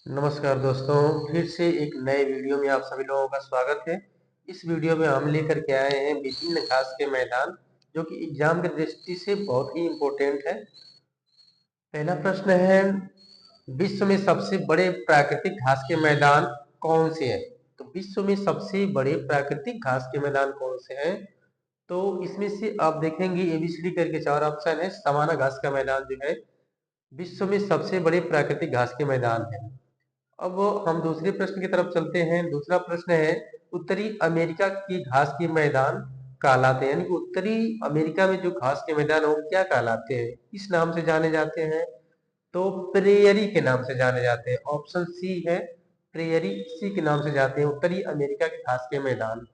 नमस्कार दोस्तों, फिर से एक नए वीडियो में आप सभी लोगों का स्वागत है। इस वीडियो में हम लेकर के आए हैं विभिन्न घास के मैदान, जो कि एग्जाम की दृष्टि से बहुत ही इम्पोर्टेंट है। पहला प्रश्न है, विश्व में सबसे बड़े प्राकृतिक घास के मैदान कौन से हैं? तो विश्व में सबसे बड़े प्राकृतिक घास के मैदान कौन से हैं? तो इसमें से आप देखेंगे एबीसीडी करके 4 ऑप्शन है। सवाना घास का मैदान जो है विश्व में सबसे बड़े प्राकृतिक घास के मैदान है। अब हम दूसरे प्रश्न की तरफ चलते हैं। दूसरा प्रश्न है, उत्तरी अमेरिका की घास के मैदान कहलाते हैं, यानी कि उत्तरी अमेरिका में जो घास के मैदान है वो क्या कहलाते हैं, किस नाम से जाने जाते हैं? तो प्रेयरी के नाम से जाने जाते हैं। ऑप्शन सी है, प्रेयरी, इसी के नाम से जाते हैं उत्तरी अमेरिका के घास के मैदान।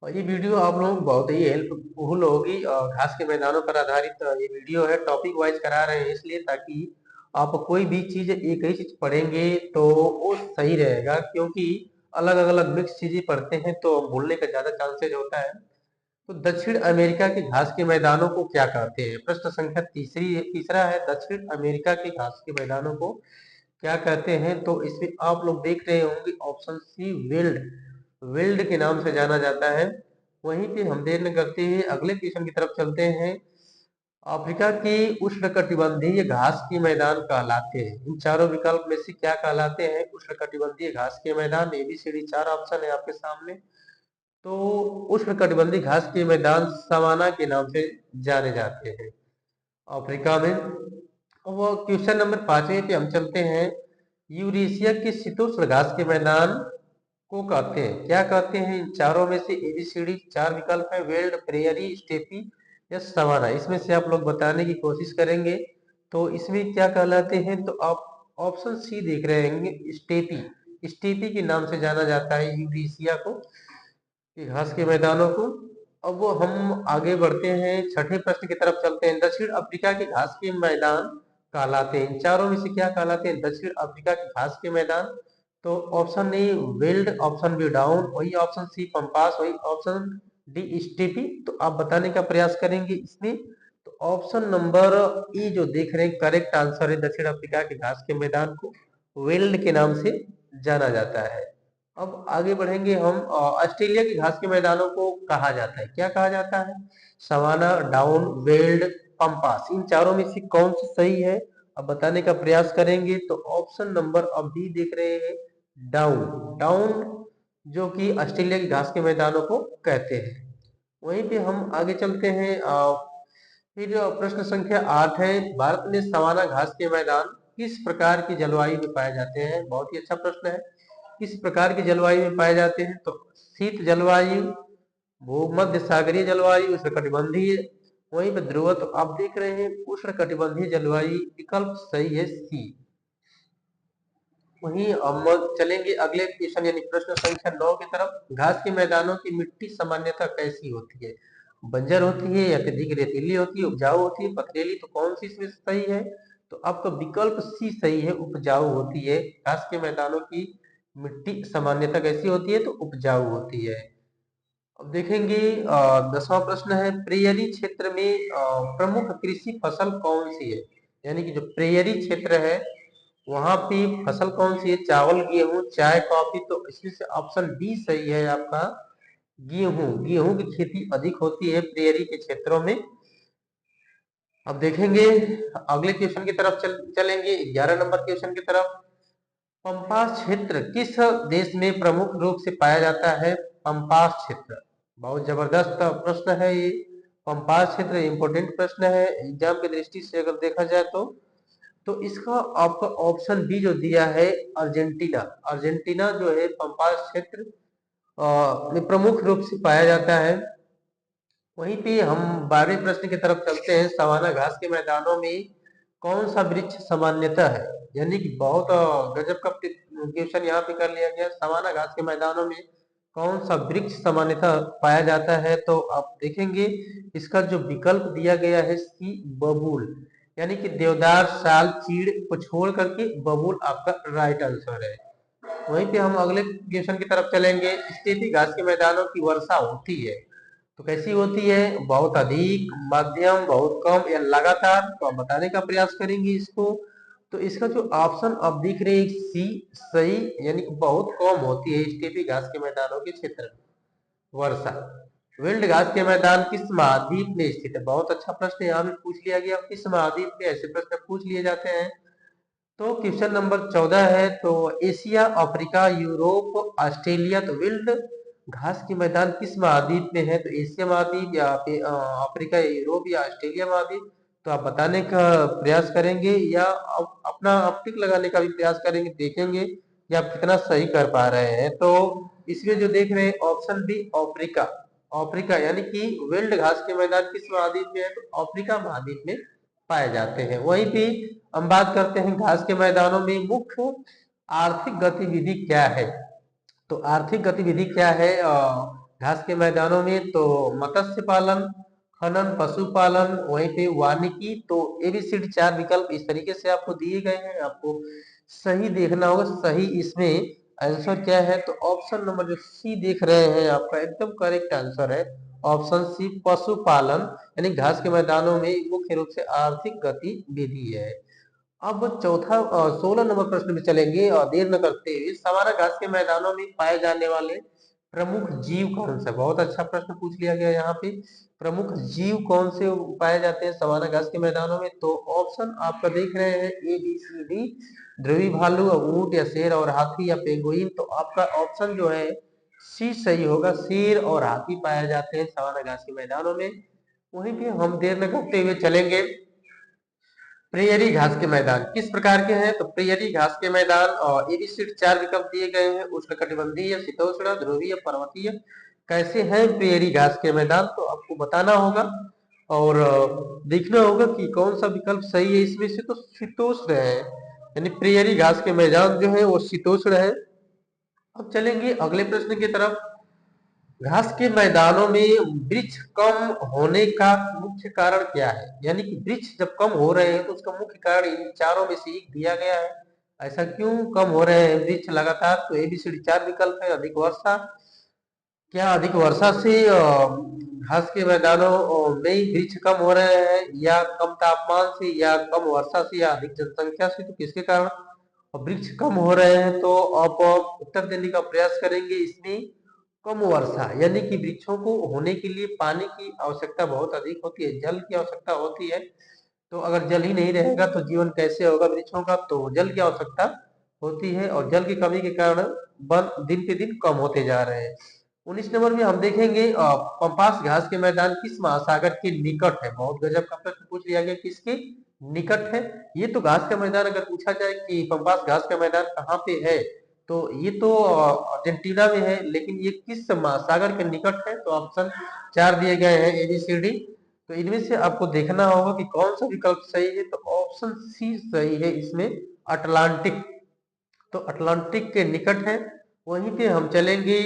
और ये वीडियो आप लोगों को बहुत ही हेल्पफुल होगी। घास के मैदानों पर आधारित ये वीडियो है, टॉपिक वाइज करा रहे हैं इसलिए ताकि आप कोई भी चीज एक ही चीज पढ़ेंगे तो वो सही रहेगा, क्योंकि अलग अलग मिक्स चीजें पढ़ते हैं तो भूलने का ज्यादा चांसेज होता है। तो दक्षिण अमेरिका के घास के मैदानों को क्या कहते हैं? प्रश्न संख्या तीसरा है, दक्षिण अमेरिका के घास के मैदानों को क्या कहते हैं? तो इसमें आप लोग देख रहे होंगे ऑप्शन सी, वेल्ड, वेल्ड के नाम से जाना जाता है। वहीं पे हम देर न करते हुए अगले क्वेश्चन की तरफ चलते हैं। अफ्रीका के उष्णकटिबंधीय घास के मैदान कहलाते हैं, इन चारों विकल्प में से क्या कहलाते हैं? उष्णकटिबंधीय घास के मैदान, एबीसीडी 4 ऑप्शन है आपके सामने। तो उष्णकटिबंधीय घास के मैदान सवाना के नाम से जाने जाते हैं अफ्रीका में। वो क्वेश्चन नंबर 5वें पे हम चलते हैं। यूरेशिया के शीतोष्ण घास के मैदान को कहते हैं, क्या कहते हैं? इन चारों में से एबीसीडी 4 विकल्प है, वेल्ड, प्रेयरी, स्टेपी या सवाना। इसमें से आप लोग बताने की कोशिश करेंगे तो इसमें क्या कहलाते हैं? तो आप ऑप्शन सी देख रहे होंगे, स्टेपी, स्टेपी के नाम से जाना जाता है यूरेशिया को, ये घास के मैदानों को। अब वो हम आगे बढ़ते हैं, छठे प्रश्न की तरफ चलते हैं। दक्षिण अफ्रीका के घास के मैदान कहलाते हैं, इन चारों में से क्या कहलाते हैं? दक्षिण अफ्रीका के घास के मैदान। तो option A weld, option be down, वही ऑप्शन सी पंपास, वही ऑप्शन डी स्टेपी। तो आप बताने का प्रयास करेंगे इसमें। तो ऑप्शन नंबर ई जो देख रहे हैं करेक्ट आंसर है, दक्षिण अफ्रीका के घास के मैदान को वेल्ड के नाम से जाना जाता है। अब आगे बढ़ेंगे हम। ऑस्ट्रेलिया के घास के मैदानों को कहा जाता है, क्या कहा जाता है? सवाना, डाउन, वेल्ड, पंपास, इन चारों में से कौन सा सही है? अब बताने का प्रयास करेंगे तो ऑप्शन नंबर अब भी देख रहे हैं, डाउन, डाउन जो कि ऑस्ट्रेलिया की घास के मैदानों को कहते हैं। वहीं पे हम आगे चलते हैं। फिर प्रश्न संख्या 8 है, भारत में सवाना घास के मैदान किस प्रकार की जलवायु में पाए जाते हैं? बहुत ही अच्छा प्रश्न है। किस प्रकार की जलवायु में पाए जाते हैं? तो शीत जलवायु, भूमध्य सागरीय जलवायु, उष्णकटिबंधीय, वहीं पर ध्रुव। तो आप देख रहे हैं उष्णकटिबंधीय जलवायु, विकल्प सही है सी। वहीं हम चलेंगे अगले क्वेश्चन यानी प्रश्न संख्या 9 की तरफ। घास के मैदानों की मिट्टी सामान्यतः कैसी होती है? बंजर होती है या अत्यधिक रेतीली होती है, उपजाऊ होती है, पथरीली? तो कौन सी इसमें सही है? तो आपका विकल्प सी सही है, उपजाऊ होती है। घास के मैदानों की मिट्टी सामान्यतः कैसी होती है? तो उपजाऊ होती है। अब देखेंगे 10वां प्रश्न है, प्रेयरी क्षेत्र में प्रमुख कृषि फसल कौन सी है? यानी कि जो प्रेयरी क्षेत्र है वहां पे फसल कौन सी है? चावल, गेहूं, चाय, कॉफी? तो इसमें से ऑप्शन डी सही है आपका, गेहूं, गेहूं की खेती अधिक होती है प्रेयरी के क्षेत्रों में। अब देखेंगे अगले क्वेश्चन की तरफ चलेंगे 11 नंबर क्वेश्चन की तरफ। पंपास क्षेत्र किस देश में प्रमुख रूप से पाया जाता है? पंपास क्षेत्र बहुत जबरदस्त प्रश्न है ये। पंपास क्षेत्र इंपोर्टेंट प्रश्न है एग्जाम की दृष्टि से अगर देखा जाए तो इसका आपका ऑप्शन बी जो दिया है, अर्जेंटीना, अर्जेंटीना जो है पंपास क्षेत्र में प्रमुख रूप से पाया जाता है। वहीं पे हम 12वें प्रश्न की तरफ चलते हैं। सवाना घास के मैदानों में कौन सा वृक्ष सामान्यतः है? यानी कि बहुत गजब का क्वेश्चन यहाँ पे कर लिया गया। सवाना घास के मैदानों में कौन सा वृक्ष सामान्यतः पाया जाता है? तो आप देखेंगे इसका जो विकल्प दिया गया है सी, बबूल, यानी कि देवदार, साल, चीड़ को छोड़ करके बबूल आपका राइट आंसर है। वहीं पे हम अगले क्वेश्चन की तरफ चलेंगे। स्टेपी घास के मैदानों की वर्षा होती है तो कैसी होती है? बहुत अधिक, मध्यम, बहुत कम या लगातार? तो आप बताने का प्रयास करेंगे इसको। तो इसका जो ऑप्शन आप देख रहे हैं सी सही, यानी कि बहुत कम होती है स्टेपी घास के मैदानों के क्षेत्र में वर्षा। विल्ड घास के मैदान किस महाद्वीप में स्थित है? बहुत अच्छा प्रश्न यहाँ भी पूछ लिया गया, किस महाद्वीप में ऐसे प्रश्न पूछ लिए जाते हैं। तो क्वेश्चन नंबर 14 है, तो एशिया, अफ्रीका, यूरोप, ऑस्ट्रेलिया, तो विल्ड घास के मैदान किस महाद्वीप में है? तो एशिया महाद्वीप या अफ्रीका या यूरोप या ऑस्ट्रेलिया महाद्वीप। तो आप बताने का प्रयास करेंगे या अपना आप टिक लगाने का भी प्रयास करेंगे, देखेंगे कि आप कितना सही कर पा रहे हैं। तो इसमें जो देख रहे हैं ऑप्शन बी अफ्रीका, अफ्रीका यानी कि विल्ड घास के मैदान किस महाद्वीप में है? तो अफ्रीका महाद्वीप में पाए जाते हैं। वहीं पे हम बात करते हैं घास के मैदानों में मुख्य आर्थिक गतिविधि क्या है? तो आर्थिक गतिविधि क्या है घास के मैदानों में? तो मत्स्य पालन, खनन, पशुपालन, वहीं पे वानिकी। तो एबीसीडी 4 विकल्प इस तरीके से आपको दिए गए हैं, आपको सही देखना होगा। सही इसमें आंसर क्या है? तो ऑप्शन नंबर जो सी देख रहे हैं आपका एकदम करेक्ट आंसर है, ऑप्शन सी पशुपालन, यानी घास के मैदानों में मुख्य रूप से आर्थिक गतिविधि है। अब चौथा 16 नंबर प्रश्न में चलेंगे और देर न करते हुए, सवाना घास के मैदानों में पाए जाने वाले प्रमुख जीव कौन से? बहुत अच्छा प्रश्न पूछ लिया गया यहाँ पे, प्रमुख जीव कौन से पाए जाते हैं सवाना घास के मैदानों में? तो ऑप्शन आपका देख रहे हैं ए बी सी डी, ध्रुवी भालू, ऊंट या शेर और हाथी या पेंगुइन। तो आपका ऑप्शन जो है सी सही होगा, शेर और हाथी पाए जाते हैं सवाना घास के मैदानों में। वहीं पे हम देर न करते हुए चलेंगे, प्रियरी घास के मैदान किस प्रकार के हैं? तो प्रियरी घास के मैदान और एबीसी 4 विकल्प दिए गए हैं, उष्णकटिबंधीय, शीतोष्ण, ध्रुवीय, पर्वतीय। कैसे हैं प्रियरी घास के मैदान? तो आपको बताना होगा और देखना होगा कि कौन सा विकल्प सही है इसमें से। तो शीतोष्ण है, यानी प्रियरी घास के मैदान जो है वो शीतोष्ण है। अब चलेंगे अगले प्रश्न की तरफ, घास के मैदानों में वृक्ष कम होने का मुख्य कारण क्या है? यानी कि वृक्ष जब कम हो रहे हैं तो उसका मुख्य कारण इन चारों में से एक दिया गया है। ऐसा क्यों कम हो रहे हैं वृक्ष लगातार? तो एबीसीडी 4 विकल्प है, अधिक वर्षा, क्या अधिक वर्षा से घास के मैदानों में वृक्ष कम हो रहे हैं, या कम तापमान से, या कम वर्षा से, या अधिक जनसंख्या से? तो किसके कारण वृक्ष कम हो रहे हैं? तो आप उत्तर देने का प्रयास करेंगे इसमें कम वर्षा, यानी कि वृक्षों को होने के लिए पानी की आवश्यकता बहुत अधिक होती है, जल की आवश्यकता होती है। तो अगर जल ही नहीं रहेगा तो जीवन कैसे होगा वृक्षों का? तो जल की आवश्यकता होती है और जल की कमी के कारण वन दिन पे दिन कम होते जा रहे हैं। 19 नंबर में हम देखेंगे पंपास घास के मैदान किस महासागर के निकट है? बहुत गजब का प्रश्न पूछ लिया गया, किसके निकट है? ये तो घास का मैदान अगर पूछा जाए कि पंपास घास का मैदान कहाँ पे है, तो ये तो अर्जेंटीना में है, लेकिन ये किस महासागर के निकट है? तो ऑप्शन 4 दिए गए हैं एबीसीडी। तो इनमें से आपको देखना होगा कि कौन सा विकल्प सही है। तो ऑप्शन सी सही है इसमें, अटलांटिक। तो अटलांटिक के निकट है। वहीं पे हम चलेंगे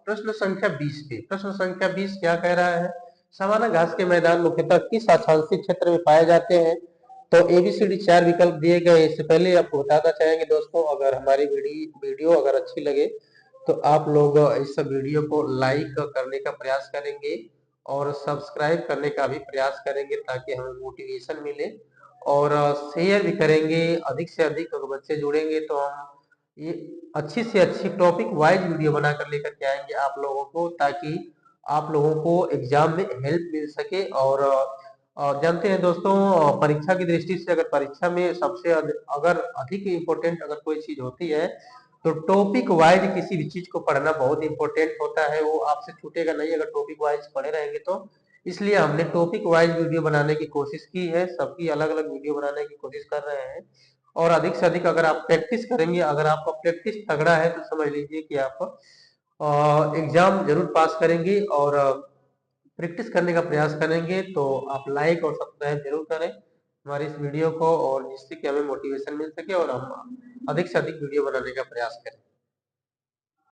प्रश्न संख्या 20 पे। प्रश्न संख्या 20 क्या कह रहा है? सवाना घास के मैदान मुख्यतः किस आच्छादित क्षेत्र में पाए जाते हैं? तो एबीसीडी 4 विकल्प दिए गए। इससे पहले आपको बताना चाहेंगे दोस्तों, अगर हमारी वीडियो अगर अच्छी लगे तो आप लोग इस वीडियो को लाइक करने का प्रयास करेंगे और सब्सक्राइब करने का भी प्रयास करेंगे, ताकि हमें मोटिवेशन मिले, और शेयर भी करेंगे अधिक से अधिक। अगर बच्चे जुड़ेंगे तो हम ये अच्छी से अच्छी टॉपिक वाइज वीडियो बनाकर लेकर के आएंगे आप लोगों को, ताकि आप लोगों को एग्जाम में हेल्प मिल सके। और जानते हैं दोस्तों, परीक्षा की दृष्टि से अगर परीक्षा में सबसे अगर अधिक इम्पोर्टेंट अगर कोई चीज होती है तो टॉपिक वाइज किसी भी चीज को पढ़ना बहुत इंपॉर्टेंट होता है, वो आपसे छूटेगा नहीं अगर टॉपिक वाइज पढ़े रहेंगे तो। इसलिए हमने टॉपिक वाइज वीडियो बनाने की कोशिश की है, सबकी अलग अलग वीडियो बनाने की कोशिश कर रहे हैं। और अधिक से अधिक अगर आप प्रैक्टिस करेंगे, अगर आपका प्रैक्टिस तगड़ा है तो समझ लीजिए कि आप एग्जाम जरूर पास करेंगे। और प्रैक्टिस करने का प्रयास करेंगे तो आप लाइक और सब्सक्राइब जरूर करें हमारी इस वीडियो को, और जिससे कि हमें मोटिवेशन मिल सके और हम अधिक से अधिक वीडियो बनाने का प्रयास करें।